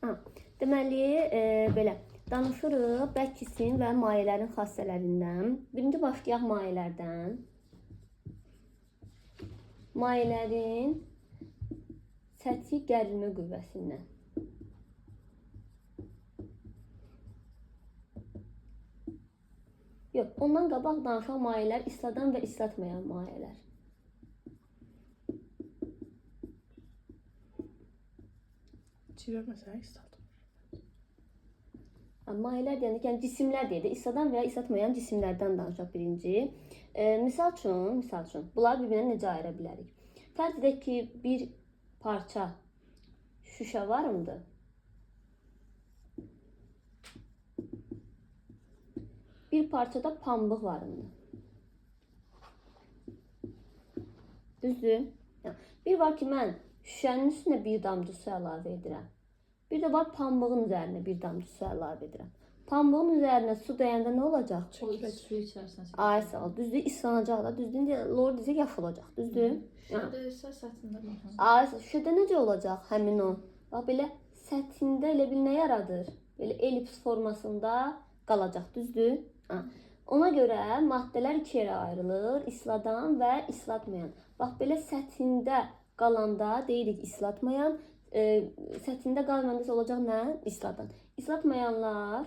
Ha, deməli, belə danışırıq bərk cisim və mayələrin xassələrindən. Birinci başlayaq mayələrdən. Mayələrin səthi gərilmə qüvvəsindən. Yox, ondan qabaq danışan mayələr isladan və islatmayan mayələr. Civə məsələn islatılır. Mayələr deyəndə, yəni cisimlər deyək də, isladan və ya islatmayan cisimlərdən danışaq birinci. Misal üçün, bunları bir-birinə necə ayıra bilərik? Fərz edək ki, bir parça şüşə varımdır. Bir parçada pambıq varımdır. Düzdür? Bir var ki, mən şüşənin üstünə bir damcı su əlavə edirəm. Bir də var, pambığın üzərinə bir damcı su əlavə edirəm. Pambığın üzərinə su dəyəndə nə olacaq? O su içərisinə. Ay sağ ol. Düzdür, islanacaq da. Düzdür, lor deyəcək, yaş olacaq. Düzdür? Şüşədə isə səthində baxın. Ay, şüşədə necə olacaq həmin o? Bax, belə səthində elə bil nə yaradır? Belə elips formasında qalacaq. Düzdür? Ona görə maddələr iki yerə ayrılır. İsladan və islatmayan. Bax, belə səthində qalanda deyirik islatmayan. Səthində qalmayanda isə olacaq nə? İsladan. İslatmayanlar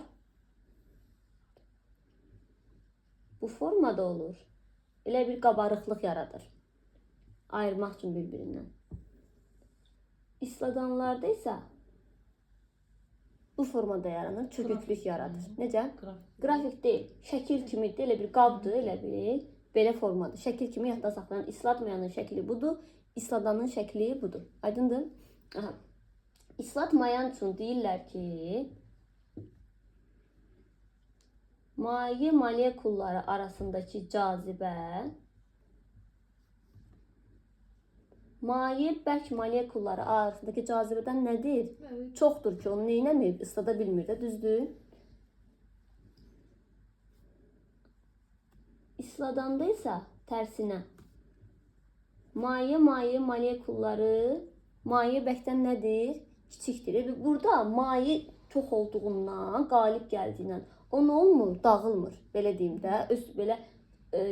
bu formada olur. Elə bir qabarıqlıq yaradır. Ayırmaq üçün bir-birindən. İsladanlarda isə bu formada yaranır, çöküklük yaradır. Necə? Qrafik deyil. Şəkil kimidir, elə bir qabdır, elə bir belə formadır. Şəkil kimi yadda saxlanan islatmayanın şəkli budur, isladanın şəkli budur. Aydındır? Aha. İslatmayan üçün deyirlər ki, maye molekulları arasındakı cazibə maye bərk molekulları arasındakı cazibədən nədir? Çoxdur ki, onu neynəməyib, ıslada bilmir də, düzdür? İsladanda isə tərsinə maye molekulları maye bəkdən nədir? Kiçikdir. Burada maye çox olduğundan, qalib gəldiyindən o nə olmur? Dağılmır. Belə deyim də, belə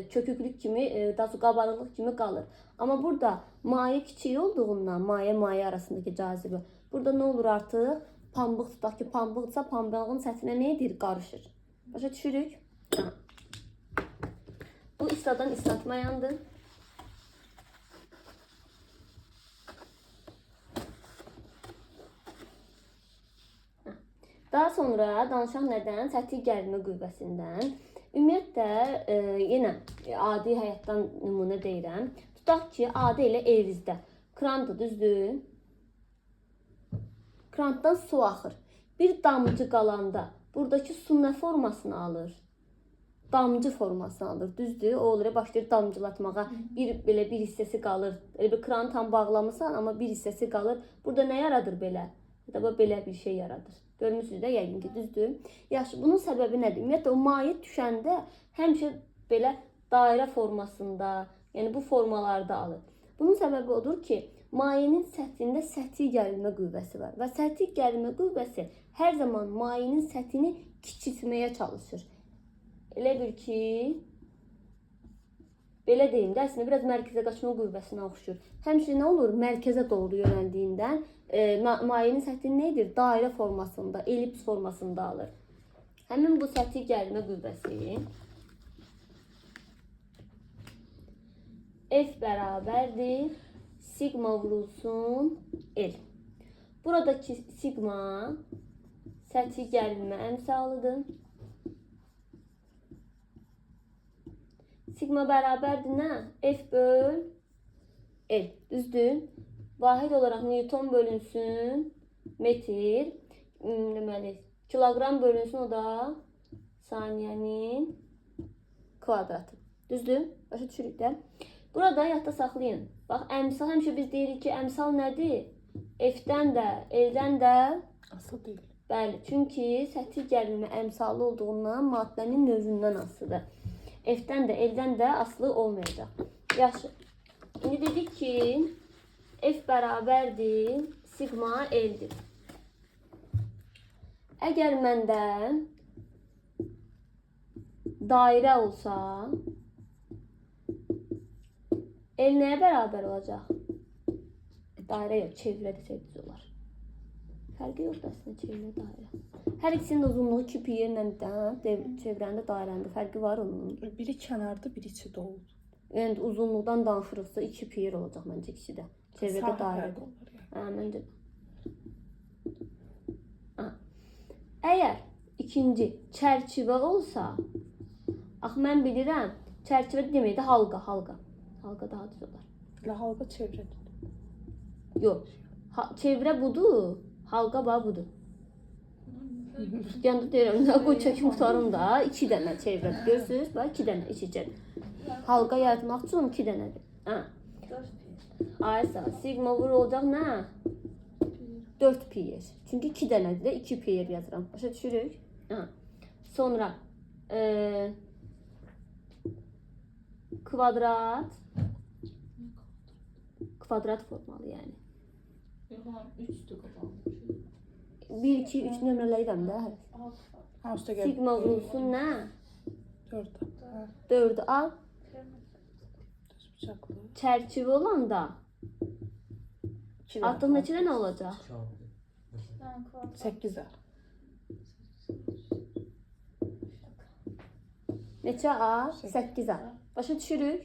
çöküklük kimi, qabarıqlıq kimi qalır. Amma burada maye kiçik olduğundan, maye arasındakı cazibə, burada nə olur artıq? Pambıq tutaq ki, pambıqdırsa pambığın səthinə nə edir? Qarışır. Başa düşürük? Bu isladan islatmayandır. Daha sonra danışaq nədən? Səthi gərilmə qüvvəsindən. Ümumiyyətlə, yenə adi həyatdan nümunə deyirəm. Tutaq ki, adi elə evinizdə krandır, düzdür? Krantdan su axır. Bir damcı qalanda buradakı su nə formasını alır? Damcı formasını alır, düzdür? O olur, başlayır damcılatmağa. Belə bir hissəsi qalır. Elə bir kranı tam bağlamısan, amma bir hissəsi qalır. Burada nə yaradır belə? Ya da belə bir şey yaradır. Görmüsünüz də, yəqin ki, düzdür. Yaxşı, bunun səbəbi nədir? Ümumiyyətlə, o maye düşəndə həmişə belə dairə formasında, yəni bu formalarda alır. Bunun səbəbi odur ki, mayenin səthində səthi gərilmə qüvvəsi var. Və səthi gərilmə qüvvəsi hər zaman mayenin səthini kiçiltməyə çalışır. Elə bir ki, belə deyim də, əslində biraz mərkəzə qaçma qüvvəsinə oxşur. Həmişə nə olur? Mərkəzə doğru yönəldiyindən mayenin səthi nə edir? Dairə formasında, elips formasında alır. Həmin bu səthi gərilmə qüvvəsi F bərabərdir sigma vurulsun L. Buradakı sigma səthi gərilmə əmsalıdır. Sigma bərabərdir nə? F böl L. Düzdür? Vahid olaraq Newton bölünsün metr. Deməli, kilogram bölünsün o da saniyənin kvadratı. Düzdür? Başa düşürük də. Burada yadda saxlayın. Bax, əmsal həmişə biz deyirik ki, əmsal nədir? F-dən də, L-dən də asılı deyil. Bəli, çünki səthi gərilmə əmsalı olduğundan maddənin növündən asılıdır. F-dən də, L-dən də asılı olmayacaq. Yaxşı. İndi dedik ki, F bərabərdir sigma L-dir. Əgər məndə dairə olsa, el nəyə bərabər olacaq? Dairə yox, çevrə desək olar. Fərqi yoxdur əslində çevrə, dairə. Hər ikisinin uzunluğu 2 pi yerlə çevrənin də dairənin də fərqi var onun. Biri kənarda, biri içi doludur. Yəni uzunluqdan danışırıqsa 2 pi yer olacaq məncə ikisi də. Çevrədə dairədir. Məncə. Əgər ikinci çərçivə olsa, mən bilirəm, çərçivə deməkdə halqa. Halqa daha düz olar. Elə halqa çevrədir. Yox, çevrə budur, halqa budur. Yanda deyirəm, nə qoy çəkim tutarım da, 2 dənə çevrədir. Görürsünüz, bax 2 dənə içəcək. Halqa yaratmaq üçün 2 dənədir. Aysa, sigma vur olacaq nə? 4 pi yer. Çünki 2 dənədir də 2 pi yer yazıram. Başa düşürük? Sonra kvadrat formalı yəni. 1, 2, 3 nömrələyirəm də. Sigma vurulsun nə? 4'ü al. Çərçivə olanda artıq neçə dənə olacaq? 8 al. Neçə A? 8 A. Başa düşürük?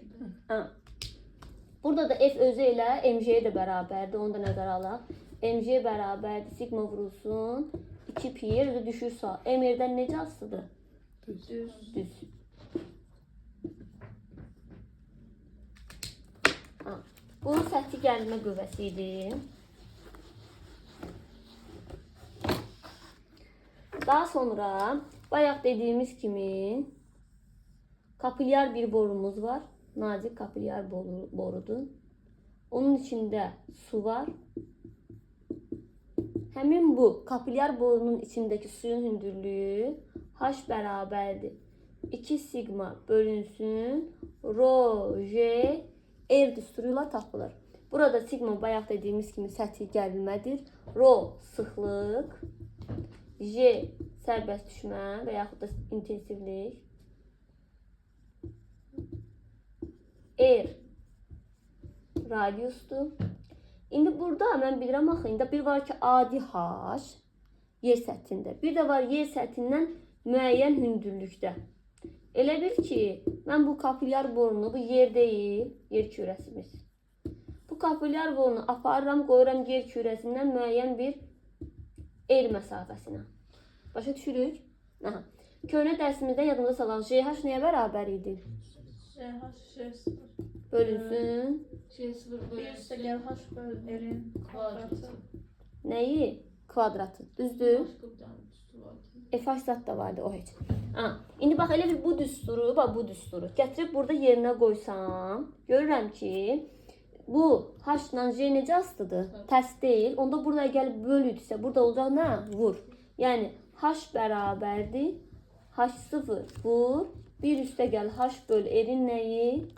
Burada da F özü ilə MJ-yə də bərabərdir. Onu da nəzərə alaq. MJ bərabərdir. Sigma vurulsun. 2 pi yer özü düşürsə. M-yerdən necə asılıdır? Düz. Bu səthi gəlmə qüvvəsi idi. Daha sonra bayaq dediyimiz kimi kapilyar bir borumuz var. Nazik kapilyar borudur. Onun içində su var. Həmin bu kapilyar borunun içindəki suyun hündürlüyü H bərabərdir. 2 sigma bölünsün rho J R düsturu ilə tapılır. Burada sigma bayaq dediyimiz kimi səthi gərilmədir. Rho sıxlıq, J sərbəst düşmə və yaxud da intensivlik, R radiusdur. İndi burada mən bilirəm axı, indi bir var ki adi H yer səthində, bir də var yer səthindən müəyyən hündürlükdə. Elə bil ki, mən bu kapilyar borunu, bu yer deyil, yer kürəsimiz. Bu kapilyar borunu aparıram, qoyuram yer kürəsindən müəyyən bir el məsafəsinə. Başa düşürük? Köhnə dərsimizdə yadımıza salaq, JH nəyə bərabər idi? Bölünsün. Nəyi? Kvadratı. Düzdür? FH zat da vardı o heç. İndi bax elə bir bu düsturu, bu düsturu gətirib burada yerinə qoysam, görürəm ki, bu H ilə J necə asılıdır? Tərs deyil. Onda burada gəlib bölüdüsə, burada olacaq nə? Vur. Yəni H bərabərdir. H0 vur. Bir üstə gəl H böl R'in nəyi?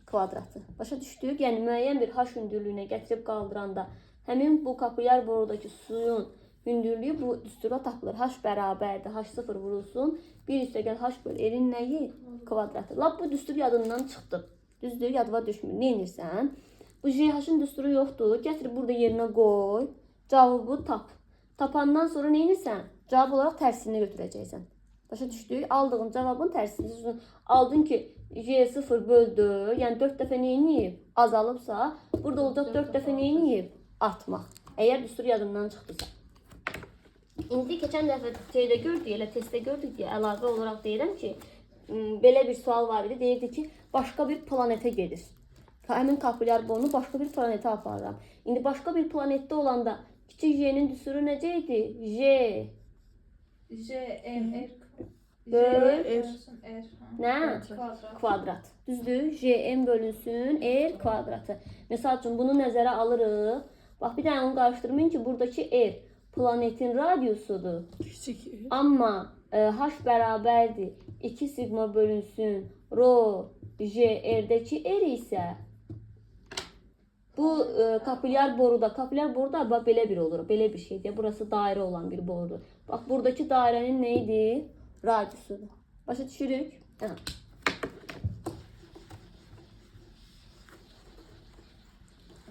Kvadratı. Başa düşdük? Yəni müəyyən bir H hündürlüyünə gətirib qaldıranda həmin bu kapilyar borudakı suyun hündürlüyü bu düstura tapılır. H bərabərdir. H0 vurulsun. Bir üstə gəl H böl R'in nəyi? Kvadratı. Lap bu düstur yadından çıxdı. Düzdür? Yadıma düşmür. Nə edirsən? Bu JH-ın düsturu yoxdur. Gətir burada yerinə qoy. Cavabı tap. Tapandan sonra nə edirsən? Cavab olaraq tərsini götürəcəksən. Başa düşdük? Aldığın cavabın tərsini. Aldın ki J0 böl 4. Yəni 4 dəfə nə edib? Azalıbsa, burada olacaq 4 dəfə nə edib? Artmaq. Əgər düstur yadından çıxdısa. İndi keçən dəfə şeydə gördük, elə testdə gördük deyə əlavə olaraq deyirəm ki, belə bir sual var idi. Deyirdi ki, başqa bir planetə gedir. Həmin kapilyar borunu başqa bir planetə aparıram. İndi başqa bir planetdə olanda kiçik J'nin düsturu necə idi? J böl nə? Kvadrat. Düzdür? JM bölünsün R kvadratı. Məsəl üçün bunu nəzərə alırıq. Bax bir dənə onu qarışdırmayın ki, buradakı R planetin radiusudur. Amma H bərabərdir. 2 sigma bölünsün rho J R'dəki R isə bu Bu kapilyar boruda bax belə bir olur. Belə bir şeydir. Burası dairə olan bir borudur. Bax buradakı dairənin nə idi? Radiusudur. Başa düşürük? Hə.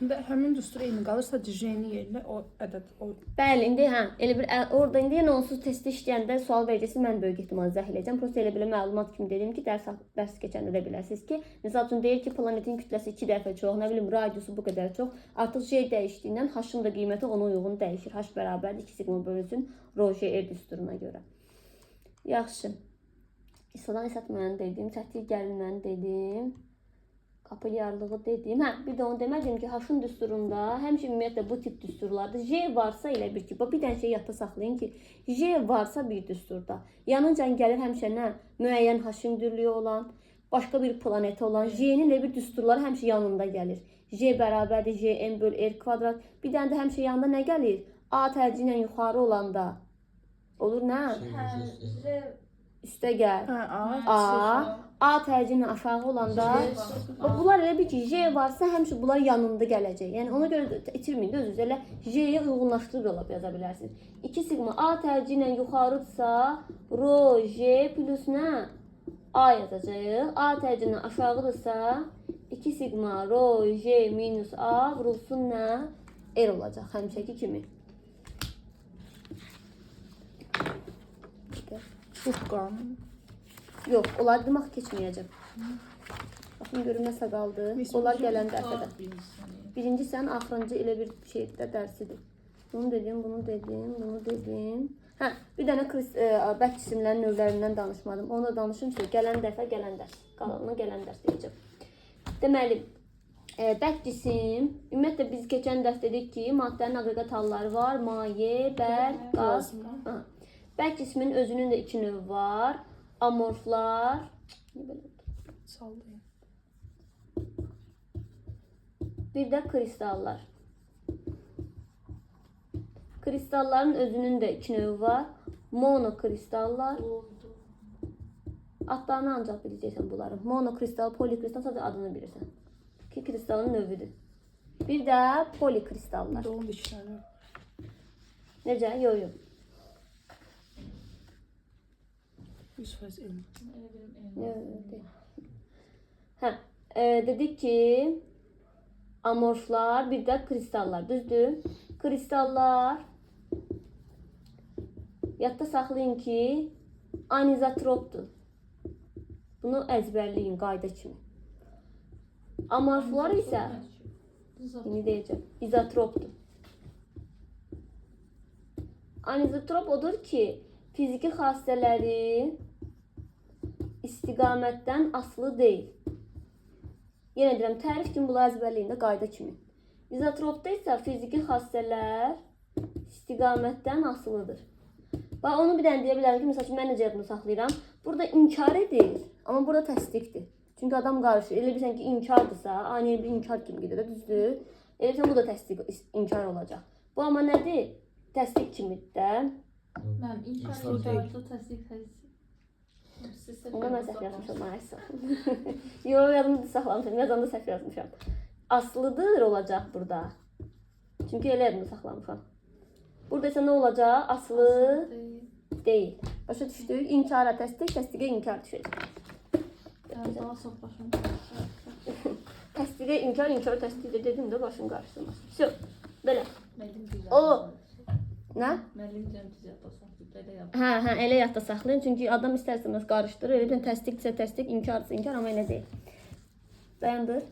İndi həmin düstur eyni qalır, sadəcə J-ni yerinə o ədəd, o Bəli, indi orada indi yenə onsuz testi işləyəndə sual verəcəksiniz, mən böyük ehtimal izah edəcəm. Prosta elə belə məlumat kimi dedim ki, dərs keçəndə də bilərsiniz ki, məsəl üçün deyir ki, planetin kütləsi 2 dəfə çox, nə bilim, radiusu bu qədər çox. Artıq J dəyişdiyindən H-ın da qiyməti ona uyğun dəyişir. H bərabərdir 2 sigma bölünsün rho J R düsturuna görə. Yaxşı. İsadan İsat mən dedim, tətik gəlin mən dedim. Kapilyarlığı dedim. Hə, bir də onu demədim ki, H-ın düsturunda həmişə ümumiyyətlə bu tip düsturlarda J varsa elə bir ki, bir dənə şey yadda saxlayın ki, J varsa bir düsturda, yanınca gəlir həmişə nə? Müəyyən H hündürlüyü olan, başqa bir planeti olan J-nin elə bir düsturları həmişə yanında gəlir. J bərabərdir J m böl r kvadrat. Bir dənə də həmişə yanında nə gəlir? A tərci ilə yuxarı olanda olur nə? Üstə gəl. A tərci ilə aşağı olanda bunlar elə bir ki, J varsa həmişə bunlar yanında gələcək. Yəni ona görə itirməyin də özünüz. Elə J-yə uyğunlaşdırıb yola yaza bilərsiniz. 2 sigma A tərci ilə yuxarıdırsa rho J plus nə? A yazacağıq. A tərci ilə aşağıdırsa 2 sigma rho J minus A vurulsun nə? R olacaq həmişəki kimi. Furqan. Yox, onlar demək keçməyəcək. Baxın görün nəsə qaldı. Onlar gələn dərsədə. Birinci sən axırıncı elə bir şeydə dərsidir. Bunu dedim, bunu dedim, bunu dedim. Hə, bir dənə bərk cisimlərin növlərindən danışmadım. Onu da danışım ki, gələn dəfə gələn dərs. Qalanına gələn dərs deyəcəm. Deməli, bərk cisim, ümumiyyətlə biz keçən dərs dedik ki, maddənin aqreqat halları var. Maye, bərk, qaz. Bərk cismin özünün də 2 növü var. Amorflar. Sallayın. Bir də kristallar. Kristalların özünün də 2 növü var. Monokristallar. Adlarını ancaq biləcəksən bunların. Monokristal, polikristal sadəcə adını bilirsən. Ki kristalın növüdür. Bir də polikristallar. Doğum işləri. Necə? Yox. 100% elm. Hə, dedik ki, amorflar, bir də kristallar, düzdür? Kristallar yadda saxlayın ki, anizotropdur. Bunu əzbərləyin qayda kimi. Amorflar isə indi deyəcəm, izotropdur. Anizotrop odur ki, fiziki xassələri istiqamətdən asılı deyil. Yenə deyirəm, tərif kimi bunları əzbərləyin də qayda kimi. İzotropda isə fiziki xassələr istiqamətdən asılıdır. Bax, onu bir dənə deyə bilərəm ki, məsəl üçün, mən necə bunu saxlayıram? Burada inkar edir, amma burada təsdiqdir. Çünki adam qarışır. Elə bilirsən ki, inkardırsa, ani bir inkar kimi gedir, düzdür? Elə bilirsən, bu da təsdiq, inkar olacaq. Bu amma nədir? Təsdiq kimidir də. Mən inkarlı təsdiq Ona mən səhv yazmışam, maalesef. Yox, yadımda saxlamışam, yazanda səhv yazmışam. Asılıdır olacaq burada. Çünki elə yadımda saxlamışam. Burada isə nə olacaq? Asılı deyil. Başa düşdük? İnkara təsdiq, təsdiqə inkar düşəcək. Daha çox başım Təsdiqə inkar, inkara təsdiq dedim də başın qarşısında. Всё, belə. O, nə? Müəllim cəmciyyətdə saxlayıb, belə yap. Hə, elə yadda saxlayın. Çünki adam istər-istəməz qarışdırır. Elə bir təsdiqsə təsdiq, inkarsa inkar, amma elə deyil. Dayandır.